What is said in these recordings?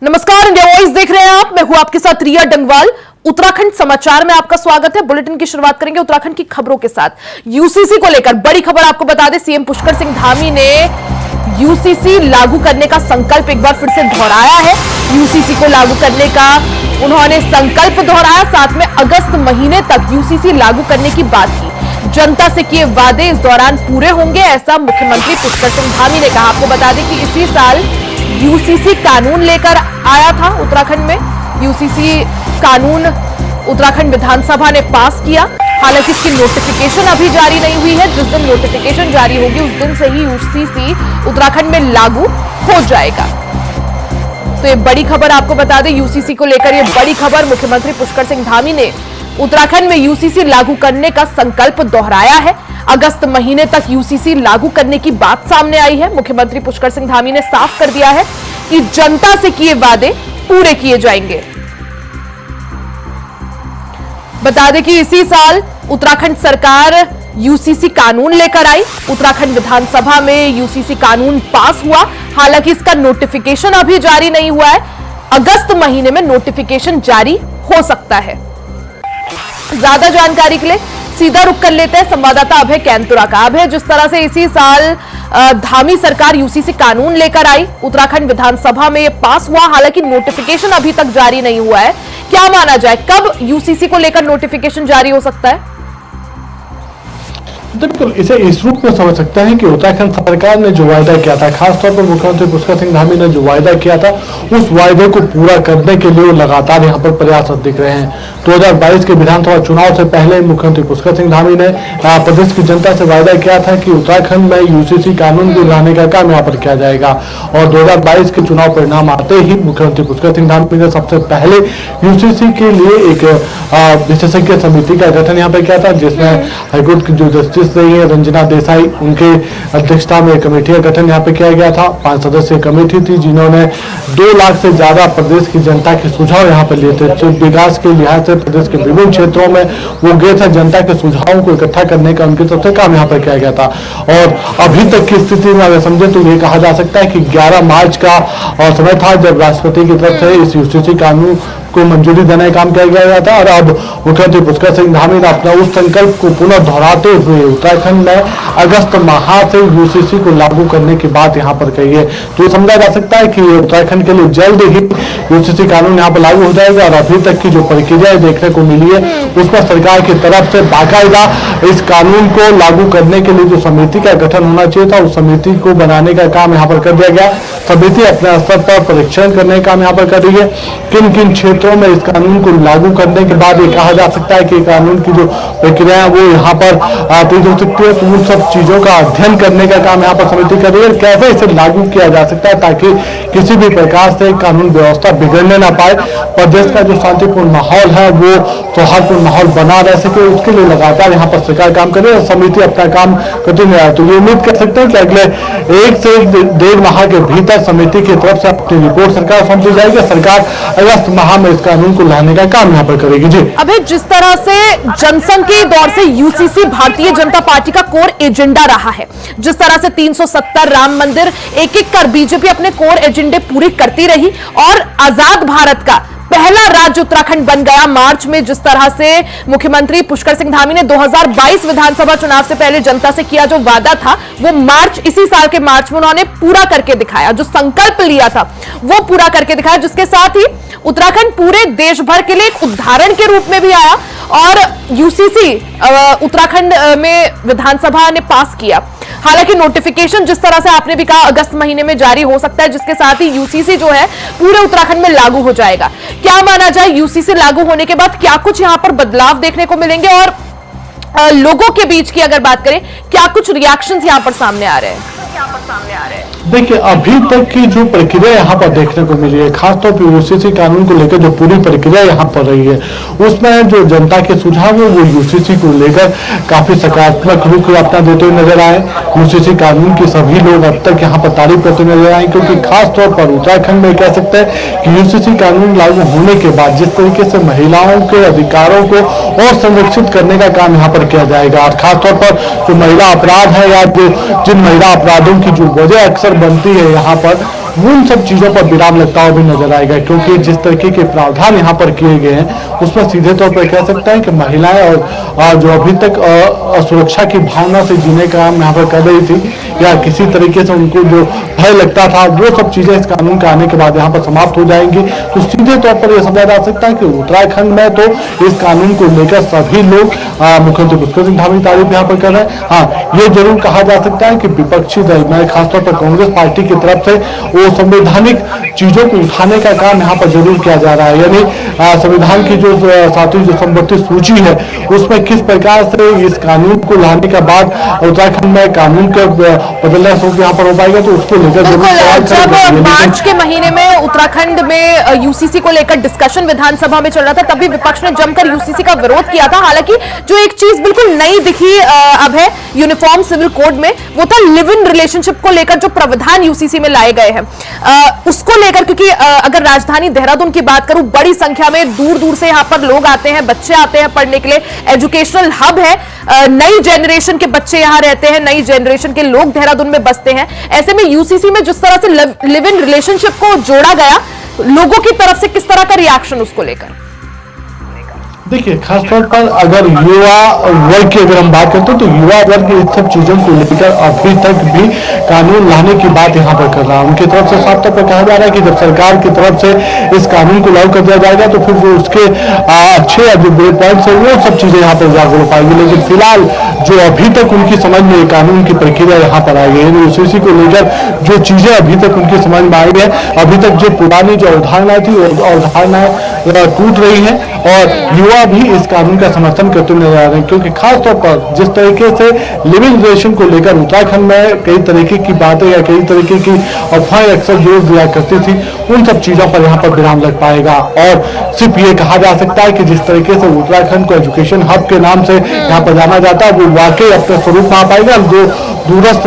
नमस्कार, India voice देख रहे हैं आप। मैं हूं आपके साथ रिया डंगवाल। उत्तराखंड समाचार में आपका स्वागत है। बुलेटिन की शुरुआत करेंगे उत्तराखंड की खबरों के साथ। यूसीसी को लेकर बड़ी खबर आपको बता दें, सीएम पुष्कर सिंह धामी ने यूसीसी लागू करने का संकल्प एक बार फिर से दोहराया है। यूसीसी को लागू करने का उन्होंने संकल्प दोहराया, साथ में अगस्त महीने तक यूसीसी लागू करने की बात की। जनता से किए वादे इस दौरान पूरे होंगे, ऐसा मुख्यमंत्री पुष्कर सिंह धामी ने कहा। आपको बता दें कि इसी साल यूसीसी कानून लेकर आया था उत्तराखंड में। यूसीसी कानून उत्तराखंड विधानसभा ने पास किया। हालांकि इसकी नोटिफिकेशन अभी जारी नहीं हुई है। जिस दिन नोटिफिकेशन जारी होगी उस दिन से ही यूसीसी उत्तराखंड में लागू हो जाएगा। तो ये बड़ी खबर आपको बता दें, यूसीसी को लेकर ये बड़ी खबर। मुख्यमंत्री पुष्कर सिंह धामी ने उत्तराखंड में यूसीसी लागू करने का संकल्प दोहराया है। अगस्त महीने तक यूसीसी लागू करने की बात सामने आई है। मुख्यमंत्री पुष्कर सिंह धामी ने साफ कर दिया है कि जनता से किए वादे पूरे किए जाएंगे। बता दें कि इसी साल उत्तराखंड सरकार यूसीसी कानून लेकर आई। उत्तराखंड विधानसभा में यूसीसी कानून पास हुआ। हालांकि इसका नोटिफिकेशन अभी जारी नहीं हुआ है। अगस्त महीने में नोटिफिकेशन जारी हो सकता है। ज्यादा जानकारी के लिए सीधा रुक कर लेते हैं संवाददाता अभय कैंतुरा का। अभय, जिस तरह से इसी साल धामी सरकार यूसीसी कानून लेकर आई, उत्तराखंड विधानसभा में ये पास हुआ, हालांकि नोटिफिकेशन अभी तक जारी नहीं हुआ है। क्या माना जाए, कब यूसीसी को लेकर नोटिफिकेशन जारी हो सकता है? बिल्कुल, इसे इस रूप में समझ सकते हैं कि उत्तराखंड सरकार ने जो वायदा किया था, खासतौर पर मुख्यमंत्री पुष्कर सिंह धामी ने जो वायदा किया था, उस वायदे को पूरा करने के लिए वो लगातार यहाँ पर प्रयासरत दिख रहे हैं। 2022 के विधानसभा चुनाव से पहले मुख्यमंत्री पुष्कर सिंह धामी ने प्रदेश की जनता से वायदा किया था कि उत्तराखंड में यूसीसी कानून को लाने का काम यहाँ पर किया जाएगा। और 2022 के चुनाव परिणाम आते ही मुख्यमंत्री पुष्कर सिंह धामी ने सबसे पहले यूसीसी के लिए एक विशेषज्ञ समिति का गठन यहाँ पर किया था, जिसमें हाईकोर्ट की जो जस्टिस रही है रंजना देसाई, उनके अध्यक्षता में कमेटी का गठन यहाँ पे किया गया था। 5 सदस्यीय कमेटी थी जिन्होंने 2 लाख से ज्यादा प्रदेश की जनता के सुझाव यहाँ पे लिए थे। विकास के लिहाज से प्रदेश के विभिन्न क्षेत्रों में वो गए थे, जनता के सुझावों को इकट्ठा करने का उनकी तरफ से काम यहाँ पर किया गया था। और अभी तक की स्थिति में अगर समझे तो ये कहा जा सकता है कि 11 मार्च का समय था जब राष्ट्रपति की तरफ से इस यूसीसी कानून को मंजूरी देने का काम किया गया था। और अब मुख्यमंत्री पुष्कर सिंह धामी ने अपना उस संकल्प को पुनः दोहराते हुए उत्तराखंड में अगस्त माह से यूसीसी को लागू करने की बात यहाँ पर कही है। तो समझा जा सकता है कि उत्तराखंड के लिए जल्द ही यूसीसी कानून यहाँ पर लागू हो जाएगा। और अभी तक की जो प्रक्रिया देखने को मिली है उसमें सरकार की तरफ से बाकायदा इस कानून को लागू करने के लिए जो समिति का गठन होना चाहिए था, उस समिति को बनाने का काम यहाँ पर कर दिया गया। समिति अपने स्तर पर परीक्षण करने का काम यहाँ पर कर रही है। किन किन क्षेत्रों में इस कानून को लागू करने के बाद ये कहा जा सकता है कि कानून की जो प्रक्रिया है वो यहाँ पर तेज हो सकती है। तो उन सब चीजों का अध्ययन करने का काम यहाँ पर समिति कर रही है। कैसे इसे लागू किया जा सकता है ताकि किसी भी प्रकार से कानून व्यवस्था बिगड़ने ना पाए, प्रदेश का जो शांतिपूर्ण माहौल है वो सौहार्दपूर्ण माहौल बना रह सके, उसके लिए लगातार यहाँ पर सरकार काम कर रही है। समिति अपना काम करती नहीं है। तो ये उम्मीद कर सकते हैं कि अगले 1 से 1.5 माह के भीतर समिति की तरफ से अपनी रिपोर्ट सरकार सौंपी जाएगी। सरकार अगस्त माह में इस कानून को लाने का काम यहाँ पर करेगी। जी अभी जिस तरह से जनसंघ के दौर से यूसीसी भारतीय जनता पार्टी का कोर एजेंडा रहा है, जिस तरह से 370 राम मंदिर एक-एक कर बीजेपी अपने कोर एजेंडे पूरे करती रही और आजाद भारत का पहला राज्य उत्तराखंड बन गया। मार्च में जिस तरह से मुख्यमंत्री पुष्कर सिंह धामी ने 2022 विधानसभा चुनाव से पहले जनता से किया जो वादा था, वो इसी साल के मार्च में उन्होंने पूरा करके दिखाया। जो संकल्प लिया था वो पूरा करके दिखाया, जिसके साथ ही उत्तराखंड पूरे देश भर के लिए एक उदाहरण के रूप में भी आया। और यूसीसी उत्तराखंड में विधानसभा ने पास किया। हालांकि नोटिफिकेशन जिस तरह से आपने भी कहा अगस्त महीने में जारी हो सकता है, जिसके साथ ही यूसीसी जो है पूरे उत्तराखंड में लागू हो जाएगा। क्या माना जाए, यूसीसी लागू होने के बाद क्या कुछ यहां पर बदलाव देखने को मिलेंगे और लोगों के बीच की अगर बात करें, क्या कुछ रिएक्शंस यहां पर सामने आ रहे हैं? देखिए, अभी तक की जो प्रक्रिया यहाँ पर देखने को मिली है, खासतौर पर यूसीसी कानून को लेकर जो पूरी प्रक्रिया यहाँ पर रही है, उसमें जो जनता के सुझाव है वो यूसीसी को लेकर काफी सकारात्मक रुख अपना देते हुए नजर आए। यूसीसी कानून के सभी लोग अब तक यहाँ पर तारीफ करते नजर आए, क्योंकि खासतौर पर उत्तराखंड में कह सकते हैं कि यूसीसी कानून लागू होने के बाद जिस तरीके से महिलाओं के अधिकारों को और संरक्षित करने का काम यहाँ पर किया जाएगा। और खासतौर पर जो महिला अपराध है या जिन महिला अपराधों की जो वजह अक्सर बनती है यहाँ पर, उन सब चीजों पर विराम लगता हुआ भी नजर आएगा, क्योंकि जिस तरीके के प्रावधान यहाँ पर किए गए हैं उसमें सीधे तौर पर कह सकते हैं कि महिलाएं और जो अभी तक असुरक्षा की भावना से जीने का काम यहाँ पर कर रही थी, या किसी तरीके से उनको जो भय लगता था, वो सब चीजें इस कानून के आने के बाद यहाँ पर समाप्त हो जाएंगी। तो सीधे तौर पर यह समझा जा सकता है कि उत्तराखंड में तो इस कानून को लेकर सभी लोग मुख्यमंत्री पुष्कर सिंह धामी तारीफ यहाँ पर कर रहे हैं। हाँ, ये जरूर कहा जा सकता है कि विपक्षी दल में खासतौर पर कांग्रेस पार्टी की तरफ से वो संवैधानिक चीजों को उठाने का काम यहाँ पर जरूर किया जा रहा है, यानी संविधान की जो सातवीं जो संपत्ति सूची है उसमें किस प्रकार से इस कानून को लाने के बाद उत्तराखंड में कानून के बदलना शुरू यहाँ पर हो पाएगा, तो उसको लेकर जब मार्च के महीने में उत्तराखंड में यूसीसी को लेकर डिस्कशन विधानसभा में चल रहा था, तभी विपक्ष ने जमकर यूसीसी का विरोध किया था। हालांकि जो एक चीज बिल्कुल नई दिखी अब है यूनिफॉर्म सिविल कोड में, वो था लिव इन रिलेशनशिप को लेकर जो प्रावधान यूसीसी में लाए गए हैं उसको लेकर, क्योंकि अगर राजधानी देहरादून की बात करूं, बड़ी संख्या में दूर दूर से यहां पर लोग आते हैं, बच्चे आते हैं पढ़ने के लिए, एजुकेशनल हब है, नई जनरेशन के बच्चे यहां रहते हैं, नई जनरेशन के लोग देहरादून में बसते हैं। ऐसे में यूसीसी में जिस तरह से लिव इन रिलेशनशिप को जोड़ा गया, लोगों की तरफ से किस तरह का रिएक्शन उसको लेकर? देखिए, खासतौर पर अगर युवा वर्ग की अगर हम बात करते हैं तो युवा वर्ग इन सब चीजों को लेकर अभी तक भी कानून लाने की बात यहाँ पर कर रहा है। उनकी तरफ से साफ तौर पर कहा जा रहा है कि जब सरकार की तरफ से इस कानून को लागू कर दिया जाएगा तो फिर जो उसके अच्छे जो बुरे पॉइंट्स है वो सब चीजें यहाँ पर उजागर हो पाएंगी। लेकिन फिलहाल जो अभी तक उनकी समझ में कानून की प्रक्रिया यहाँ पर आई है, यूसीसी को लेकर जो चीजें अभी तक उनकी समझ में आई है, अभी तक जो पुरानी जो अवधारणा थी अवधारणाएं टूट रही है और युवा भी इस कानून का समर्थन करते हुए नजर आ रहे हैं। क्योंकि खासतौर पर जिस तरीके से लिविंग रिलेशन को लेकर उत्तराखंड में कई तरीके की बातें या कई तरीके की अफवाहें अक्सर जोर दिया करती थी, उन सब चीजों पर यहाँ पर विराम लग पाएगा। और सिर्फ ये कहा जा सकता है कि जिस तरीके से उत्तराखंड को एजुकेशन हब के नाम से यहाँ पर जाना जाता है, वो वाकई अपने स्वरूप में आ पाएगा। जो दूरस्थ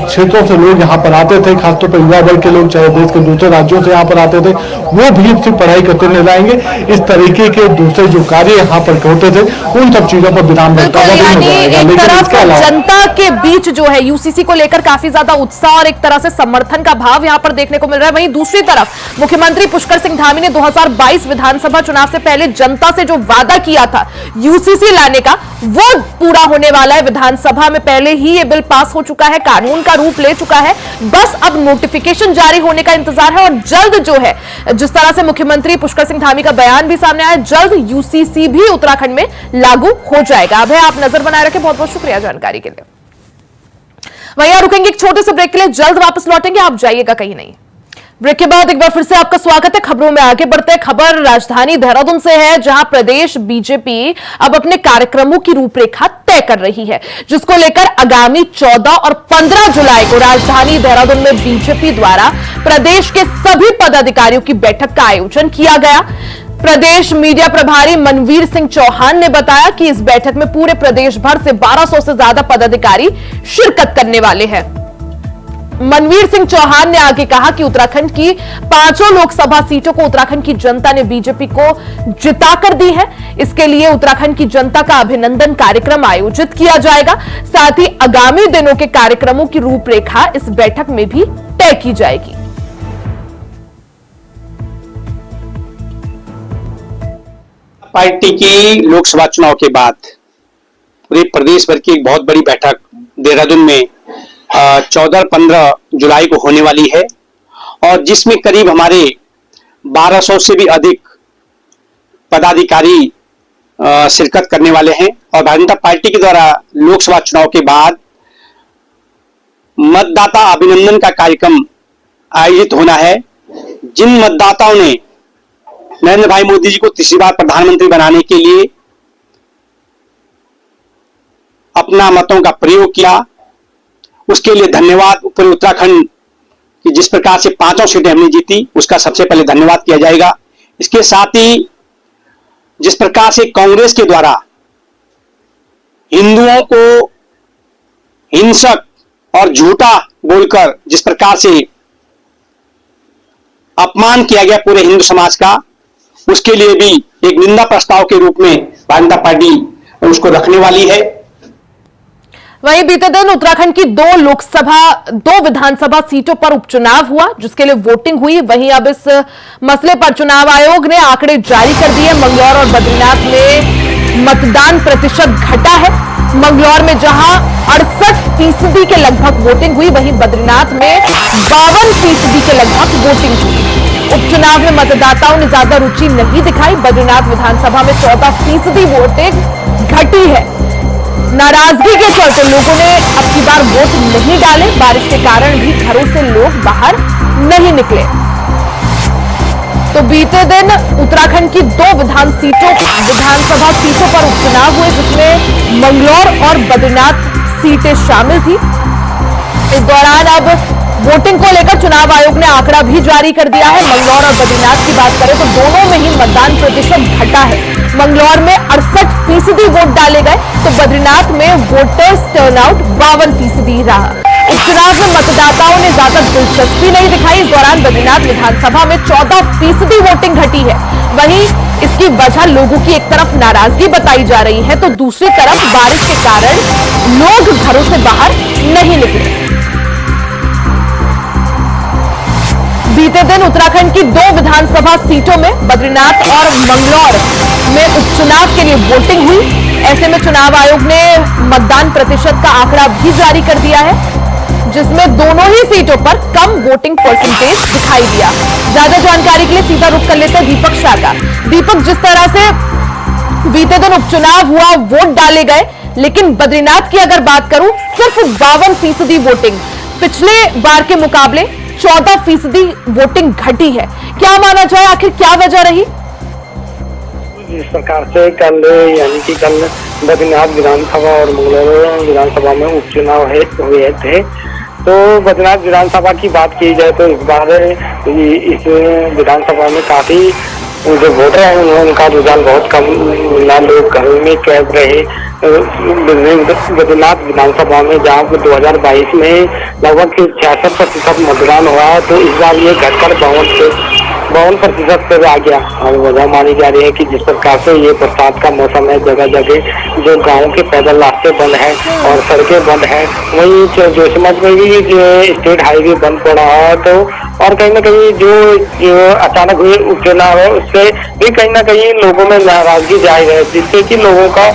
क्षेत्रों से लोग यहाँ पर आते थे, खासतौर पर युवा वर्ग के लोग, चाहे देश के दूसरे राज्यों से यहाँ पर आते थे, वो भी सिर्फ पढ़ाई करते नजर आएंगे। इस तरीके के दूसरे जो कार्य यहाँ पर होते थे, उन सब चीजों पर विराम लगता हुआ भी नजर आएगा। लेकिन इसके अलावा जनता के बीच जो है यूसीसी को लेकर काफी ज्यादा उत्साह और एक तरह से समर्थन का भाव यहाँ पर देखने को मिल रहा है। वहीं दूसरी तरफ मुख्यमंत्री पुष्कर सिंह धामी ने 2022 विधानसभा चुनाव से पहले जनता से जो वादा किया था यूसीसी लाने का, वो पूरा होने वाला है। विधानसभा में पहले ही ये बिल पास हो चुका है, कानून का रूप ले चुका है, बस अब नोटिफिकेशन जारी होने का इंतजार है। और जल्द जो है, जिस तरह से मुख्यमंत्री पुष्कर सिंह धामी का बयान भी सामने आया, जल्द यूसीसी भी उत्तराखंड में लागू हो जाएगा। अब है, आप नजर बनाए रखें। बहुत बहुत शुक्रिया जानकारी के लिए। वहीं रुकेंगे एक छोटे से ब्रेक के लिए, जल्द वापस लौटेंगे, आप जाइएगा कहीं नहीं। ब्रेक के बाद एक बार फिर से आपका स्वागत है। खबरों में आगे बढ़ते हैं। खबर राजधानी देहरादून से है, जहां प्रदेश बीजेपी अब अपने कार्यक्रमों की रूपरेखा तय कर रही है, जिसको लेकर आगामी 14 और 15 जुलाई को राजधानी देहरादून में बीजेपी द्वारा प्रदेश के सभी पदाधिकारियों की बैठक का आयोजन किया गया। प्रदेश मीडिया प्रभारी मनवीर सिंह चौहान ने बताया कि इस बैठक में पूरे प्रदेश भर से 1200 से ज्यादा पदाधिकारी शिरकत करने वाले हैं। मनवीर सिंह चौहान ने आगे कहा कि उत्तराखंड की 5 लोकसभा सीटों को उत्तराखंड की जनता ने बीजेपी को जिताकर दी है। इसके लिए उत्तराखंड की जनता का अभिनंदन कार्यक्रम आयोजित किया जाएगा। साथ ही आगामी दिनों के कार्यक्रमों की रूपरेखा इस बैठक में भी तय की जाएगी। पार्टी की लोकसभा चुनाव के बाद पूरे प्रदेश भर की एक बहुत बड़ी बैठक देहरादून में 14 और 15 जुलाई को होने वाली है, और जिसमें करीब हमारे 1200 से भी अधिक पदाधिकारी शिरकत करने वाले हैं। और भारतीय जनता पार्टी के द्वारा लोकसभा चुनाव के बाद मतदाता अभिनंदन का कार्यक्रम आयोजित होना है। जिन मतदाताओं ने नरेंद्र भाई मोदी जी को तीसरी बार प्रधानमंत्री बनाने के लिए अपना मतों का प्रयोग किया, उसके लिए धन्यवाद। पूरे उत्तराखंड की जिस प्रकार से 5 सीटें हमने जीती, उसका सबसे पहले धन्यवाद किया जाएगा। इसके साथ ही जिस प्रकार से कांग्रेस के द्वारा हिंदुओं को हिंसक और झूठा बोलकर जिस प्रकार से अपमान किया गया पूरे हिंदू समाज का, उसके लिए भी एक निंदा प्रस्ताव के रूप में भारतीय जनता पार्टी उसको रखने वाली है। वहीं बीते दिन उत्तराखंड की दो विधानसभा सीटों पर उपचुनाव हुआ, जिसके लिए वोटिंग हुई। वहीं अब इस मसले पर चुनाव आयोग ने आंकड़े जारी कर दिए। मंगलौर और बद्रीनाथ में मतदान प्रतिशत घटा है। मंगलौर में जहां 68% के लगभग वोटिंग हुई, वहीं बद्रीनाथ में 52% के लगभग वोटिंग हुई। उपचुनाव में मतदाताओं ने ज्यादा रुचि नहीं दिखाई। बद्रीनाथ विधानसभा में 14% वोटिंग घटी है। नाराजगी के चलते लोगों ने अब की बार वोट नहीं डाले। बारिश के कारण भी घरों से लोग बाहर नहीं निकले। तो बीते दिन उत्तराखंड की दो विधानसभा सीटों पर उपचुनाव हुए, जिसमें मंगलौर और बद्रीनाथ सीटें शामिल थी। इस दौरान अब वोटिंग को लेकर चुनाव आयोग ने आंकड़ा भी जारी कर दिया है। मंगलौर और बद्रीनाथ की बात करें तो दोनों में ही मतदान प्रतिशत घटा है। मंगलौर में 68% वोट डाले गए, तो बद्रीनाथ में वोटर्स टर्नआउट 52% रहा। उपचुनाव में मतदाताओं ने ज्यादा दिलचस्पी नहीं दिखाई। इस दौरान बद्रीनाथ विधानसभा में 14% वोटिंग घटी है। वहीं इसकी वजह लोगों की एक तरफ नाराजगी बताई जा रही है, तो दूसरी तरफ बारिश के कारण लोग घरों से बाहर नहीं निकले। बीते दिन उत्तराखंड की दो विधानसभा सीटों में बद्रीनाथ और मंगलौर में उपचुनाव के लिए वोटिंग हुई। ऐसे में चुनाव आयोग ने मतदान प्रतिशत का आंकड़ा भी जारी कर दिया है, जिसमें दोनों ही सीटों पर कम वोटिंग परसेंटेज दिखाई दिया। ज्यादा जानकारी के लिए सीधा रुख कर लेते हैं दीपक शाह का। दीपक, जिस तरह से बीते दिन उपचुनाव हुआ, वोट डाले गए, लेकिन बद्रीनाथ की अगर बात करूं, सिर्फ 52% वोटिंग, पिछले बार के मुकाबले 14% वोटिंग घटी है। क्या माना जाए, आखिर क्या वजह रही? जिस प्रकार से कल बद्रीनाथ विधानसभा और मंगलौर विधानसभा में उपचुनाव हुए थे, तो बद्रीनाथ विधानसभा की बात की जाए तो इस बार इस विधानसभा में काफी जो वोटर हैं उनका रुझान बहुत कम मिला। लोग घरों में कैद रहे। बद्रीनाथ विधानसभा में जहाँ 2022 में लगभग 66% मतदान हुआ है, तो इस बार ये घटकर 52% पर आ गया। और वजह मानी जा रही है कि जिस प्रकार से ये बरसात का मौसम है, जगह जगह जो गाँव के पैदल रास्ते बंद हैं और सड़कें बंद हैं, वहीं जोशीमठ में भी जो स्टेट हाईवे बंद पड़ा है, तो और कहीं ना कहीं जो अचानक हुए उपचुनाव है उससे भी कहीं ना कहीं लोगों में नाराजगी जाहिर है, जिससे कि लोगों का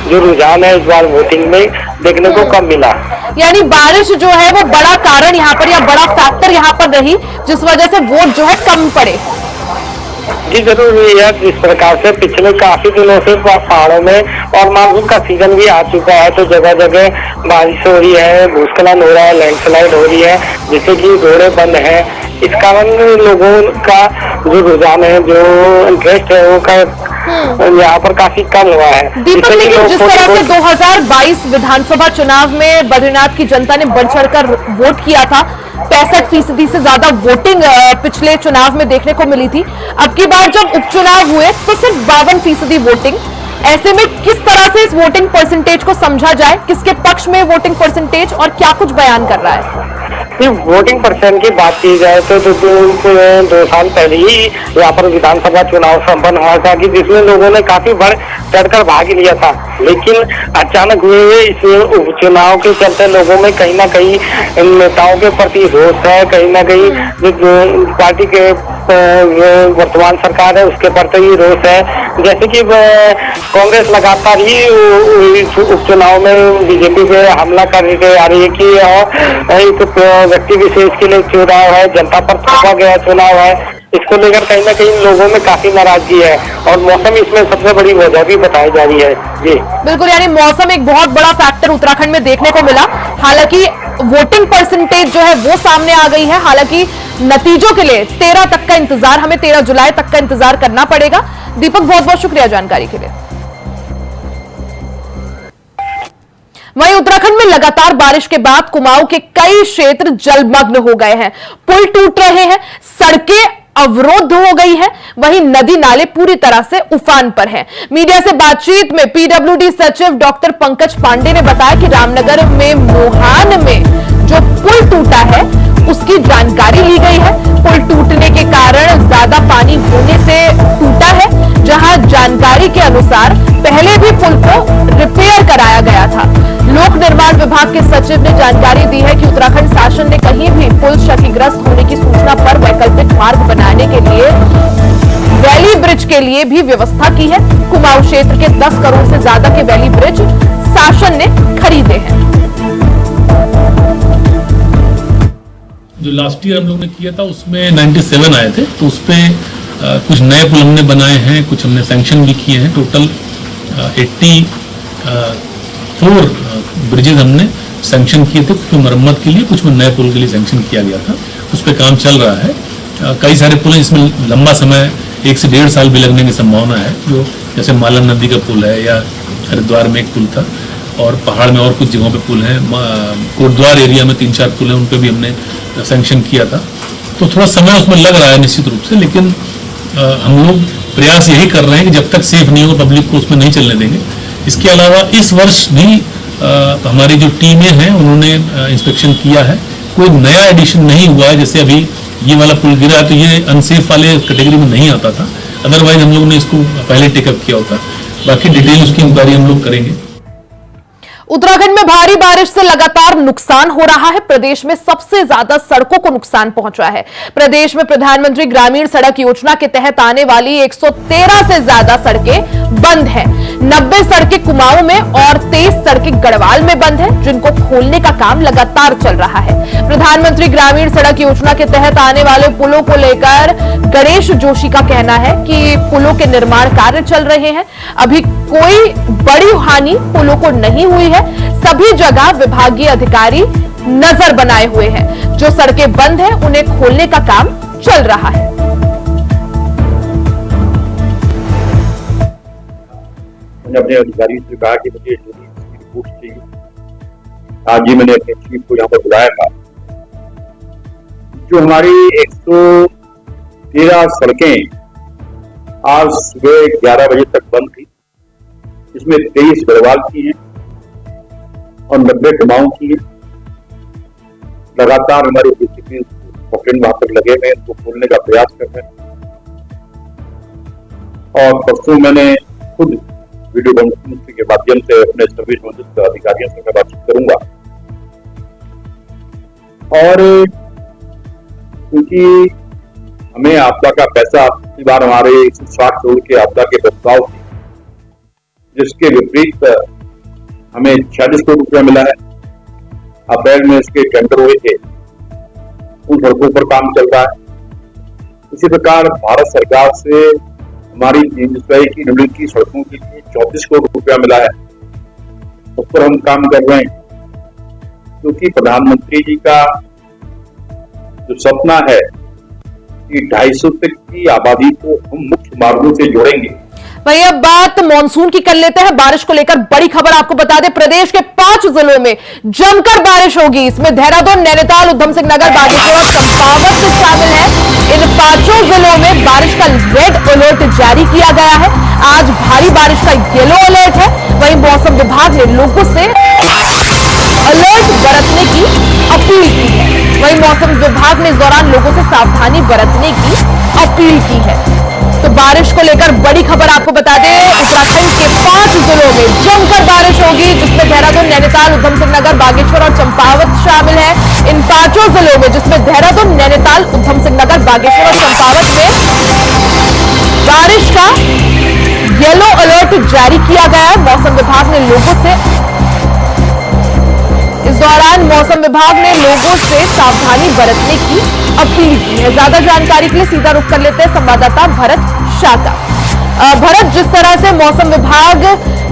जो रुझान है इस बार वोटिंग में देखने को कम मिला। यानी बारिश जो है वो बड़ा कारण यहाँ पर या बड़ा फैक्टर यहाँ पर रही, जिस वजह से वोट जो है कम पड़े। जी जरूर है। जिस प्रकार से पिछले काफी दिनों से पहाड़ों में और मानसून का सीजन भी आ चुका है, तो जगह जगह बारिश हो रही है, भूस्खलन हो रहा है, लैंडस्लाइड हो रही है, जिससे कि रोडें बंद है। इस कारण लोगों का जो रुझान है, जो इंटरेस्ट है, वो यहाँ पर काफी कम हुआ है। दीपक, लेकिन जिस तरह से 2022 विधानसभा चुनाव में बद्रीनाथ की जनता ने बढ़ चढ़कर वोट किया था, 65% से ज्यादा वोटिंग पिछले चुनाव में देखने को मिली थी। अब की बार जब उपचुनाव हुए तो सिर्फ 52% वोटिंग। ऐसे में किस तरह से इस वोटिंग परसेंटेज को समझा जाए? किसके पक्ष में वोटिंग परसेंटेज और क्या कुछ बयान कर रहा है? वोटिंग परसेंट की बात की जाए तो 2 साल पहले ही यहाँ पर विधानसभा चुनाव संपन्न हुआ था, कि जिसमें लोगों ने काफी बढ़ चढ़कर भाग लिया था। लेकिन अचानक हुए इस उपचुनाव के चलते लोगों में कहीं ना कहीं नेताओं के प्रति रोष है, कहीं ना कहीं जो पार्टी के वर्तमान सरकार है उसके प्रति रोष है। जैसे कि कांग्रेस लगातार ही इस उपचुनाव में बीजेपी पे हमला करके आ रही है कि एक व्यक्ति विशेष के लिए चुनाव है, जनता पर थोपा गया चुनाव है। इसको लेकर कहीं ना कहीं लोगों में काफी नाराजगी है, और मौसम इसमें सबसे बड़ी वजह भी बताई जा रही है। जी बिल्कुल, यानी मौसम एक बहुत बड़ा फैक्टर उत्तराखंड में देखने को मिला। हालांकि वोटिंग परसेंटेज जो है वो सामने आ गई है। हालांकि नतीजों के लिए 13 तक का इंतजार, हमें 13 जुलाई तक का इंतजार करना पड़ेगा। दीपक, बहुत बहुत शुक्रिया जानकारी के लिए। वहीं उत्तराखंड में लगातार बारिश के बाद कुमाऊं के कई क्षेत्र जलमग्न हो गए हैं। पुल टूट रहे हैं, सड़कें अवरुद्ध हो गई है, वहीं नदी नाले पूरी तरह से उफान पर हैं। मीडिया से बातचीत में पीडब्ल्यूडी सचिव डॉक्टर पंकज पांडे ने बताया कि रामनगर में मोहान में जो पुल टूटा है उसकी जानकारी ली गई है। पुल टूटने के कारण ज्यादा पानी होने से टूटा है, जहां जानकारी के अनुसार पहले भी पुल को रिपेयर कराया गया था, लोक निर्माण विभाग के सचिव ने जानकारी दी है कि उत्तराखंड शासन ने कहीं भी पुल क्षतिग्रस्त होने की सूचना पर वैकल्पिक मार्ग बनाने के लिए वैली ब्रिज के लिए भी व्यवस्था की है। कुमाऊं क्षेत्र के 10 करोड़ से ज्यादा के वैली ब्रिज शासन ने खरीदे हैं। जो लास्ट ईयर हम लोग ने किया था उसमें 97 आए थे, तो उसपे कुछ नए पुल हमने बनाए हैं, कुछ हमने सैंक्शन भी किए हैं। टोटल 84 ब्रिजेज हमने सैंक्शन किए थे, कुछ में मरम्मत के लिए, कुछ में नए पुल के लिए सैंक्शन किया गया था। उस पर काम चल रहा है। कई सारे पुल हैं जिसमें लंबा समय 1 से 1.5 साल भी लगने की संभावना है, जो जैसे मालन नदी का पुल है, या हरिद्वार में एक पुल था, और पहाड़ में और कुछ जगहों पे पुल हैं। कोटद्वार एरिया में 3-4 पुल हैं, उन पे भी हमने सैंक्शन किया था। तो थोड़ा समय उसमें लग रहा है निश्चित रूप से, लेकिन हम लोग प्रयास यही कर रहे हैं कि जब तक सेफ नहीं होगा पब्लिक को उसमें नहीं चलने देंगे। इसके अलावा इस वर्ष भी हमारी जो टीमें हैं उन्होंने इंस्पेक्शन किया है। कोई नया एडिशन नहीं हुआ है, जैसे अभी ये वाला पुल गिरा है तो ये अनसेफ वाले कैटेगरी में नहीं आता था, अदरवाइज हम लोग ने इसको पहले टेकअप किया होता। बाकी डिटेल उसकी इंक्वायरी हम लोग करेंगे। उत्तराखंड में भारी बारिश से लगातार नुकसान हो रहा है। प्रदेश में सबसे ज्यादा सड़कों को नुकसान पहुंचा है। प्रदेश में प्रधानमंत्री ग्रामीण सड़क योजना के तहत आने वाली 113 से ज्यादा सड़कें बंद हैं। 90 सड़कें कुमाऊं में और 23 सड़कें गढ़वाल में बंद हैं, जिनको खोलने का काम लगातार चल रहा है। प्रधानमंत्री ग्रामीण सड़क योजना के तहत आने वाले पुलों को लेकर गणेश जोशी का कहना है कि पुलों के निर्माण कार्य चल रहे हैं। अभी कोई बड़ी हानि पुलों को नहीं हुई है। सभी जगह विभागीय अधिकारी नजर बनाए हुए हैं। जो सड़कें बंद हैं उन्हें खोलने का काम चल रहा है। मैंने अपने अधिकारी से कहा कि मुझे रिपोर्ट चाहिए। आज ही मैंने अपने चीफ को यहाँ पर बुलाया था। जो हमारी 113 सड़कें आज सुबह 11 बजे तक बंद थी, इसमें 23 गढ़वाल की हैं और 90 कुमाऊं की है। लगातार हमारे डीसीपी वहां पर लगे हुए हैं, इसको खोलने का प्रयास कर रहे हैं। और परसों मैंने खुद वीडियो कॉन्फ्रेंसिंग के माध्यम से अपने सर्विस संबंधित अधिकारियों से मैं बातचीत करूंगा। और क्योंकि हमें आपदा का पैसा पिछली बार हमारे 160 करोड़ के आपदा के प्रस्ताव थे, जिसके विपरीत हमें 46 करोड़ रुपया मिला है। अप्रैल में इसके टेंडर हुए थे, उन सड़कों पर काम चल रहा है। इसी प्रकार भारत सरकार से हमारी की नदी की सड़कों के लिए 34 करोड़ रुपया मिला है, उस पर हम काम कर रहे हैं। क्योंकि प्रधानमंत्री जी का जो सपना है कि 250 तक की आबादी को हम मुख्य मार्गों से जोड़ेंगे। वहीं अब बात मानसून की कर लेते हैं। बारिश को लेकर बड़ी खबर आपको बता दें, प्रदेश के 5 जिलों में जमकर बारिश होगी। इसमें देहरादून, नैनीताल, उधम सिंह नगर, बागेश्वर और चंपावत शामिल है। इन 5 जिलों में बारिश का रेड अलर्ट जारी किया गया है। आज भारी बारिश का येलो अलर्ट है। वहीं मौसम विभाग ने लोगों से अलर्ट बरतने की अपील की है। वहीं मौसम विभाग ने इस दौरान लोगों से सावधानी बरतने की अपील की है। तो बारिश को लेकर बड़ी खबर आपको बता दें, उत्तराखंड के 5 जिलों में जमकर बारिश होगी, जिसमें देहरादून, नैनीताल, उधम सिंह नगर, बागेश्वर और चंपावत शामिल है। इन 5 जिलों में, जिसमें देहरादून, नैनीताल, उधम सिंह नगर, बागेश्वर और चंपावत में बारिश का येलो अलर्ट जारी किया गया है। मौसम विभाग ने लोगों से इस दौरान लोगों से सावधानी बरतने की अपील की है। ज्यादा जानकारी के लिए सीधा रुख कर लेते हैं संवाददाता भरत शाह का। भरत, जिस तरह से मौसम विभाग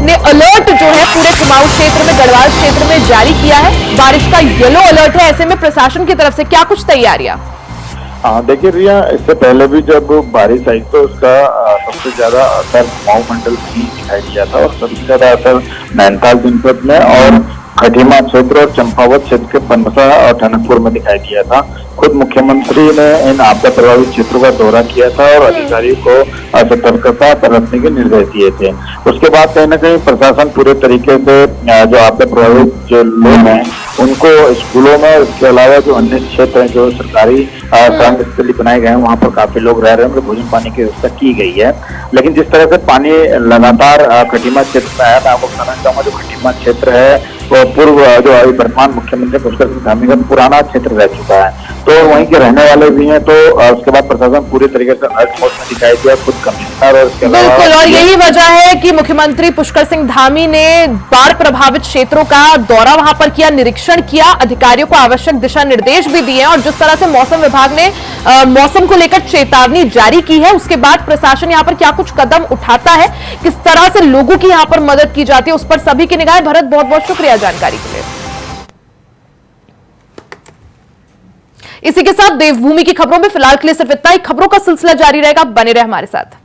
ने अलर्ट जो है पूरे कुमाऊं क्षेत्र में, गढ़वाल क्षेत्र में जारी किया है, बारिश का येलो अलर्ट है, ऐसे में प्रशासन की तरफ से क्या कुछ तैयारियां? हाँ देखिए रिया, इससे पहले भी जब बारिश आई तो उसका सबसे ज्यादा असर कुमाऊं मंडल में दिखाई दिया था और सबसे ज्यादा असर नैनीताल जनपद में और खटीमा क्षेत्र और चंपावत क्षेत्र के पनसा और टनकपुर में दिखाई दिया था। खुद मुख्यमंत्री ने इन आपदा प्रभावित क्षेत्रों का दौरा किया था और अधिकारियों को सतर्कता बरतने के निर्देश दिए थे। उसके बाद कहीं ना कहीं प्रशासन पूरे तरीके से जो आपदा प्रभावित जो लोग हैं उनको स्कूलों में, इसके अलावा जो अन्य क्षेत्र हैं जो सरकारी श्रम स्थली बनाए गए हैं वहाँ पर काफी लोग रह रहे हैं, उनको भोजन पानी की व्यवस्था की गई है। लेकिन जिस तरह से पानी लगातार खटीमा क्षेत्र में है, मैं आपको बताना चाहूंगा जो खटीमा क्षेत्र है वो पूर्व जो वर्तमान मुख्यमंत्री पुष्कर सिंह धामी का पुराना क्षेत्र रह चुका है, तो वहीं के रहने वाले भी हैं। तो उसके बाद प्रशासन पूरी तरीके से अर्थ मोड में दिखाई दिया, खुद कमिश्नर और इसके अलावा बिल्कुल, और यही वजह है कि मुख्यमंत्री पुष्कर सिंह धामी ने बाढ़ प्रभावित क्षेत्रों का दौरा वहां पर किया, निरीक्षण किया, अधिकारियों को आवश्यक दिशा निर्देश भी दिए और जिस तरह से मौसम विभाग ने मौसम को लेकर चेतावनी जारी की है, उसके बाद प्रशासन यहां पर क्या कुछ कदम उठाता है, किस तरह से लोगों की यहां पर मदद की जाती है, उस पर सभी की निगाहें। भरत, बहुत बहुत शुक्रिया जानकारी के लिए। इसी के साथ देवभूमि की खबरों में फिलहाल के लिए सिर्फ इतना ही। खबरों का सिलसिला जारी रहेगा, बने रहे हमारे साथ।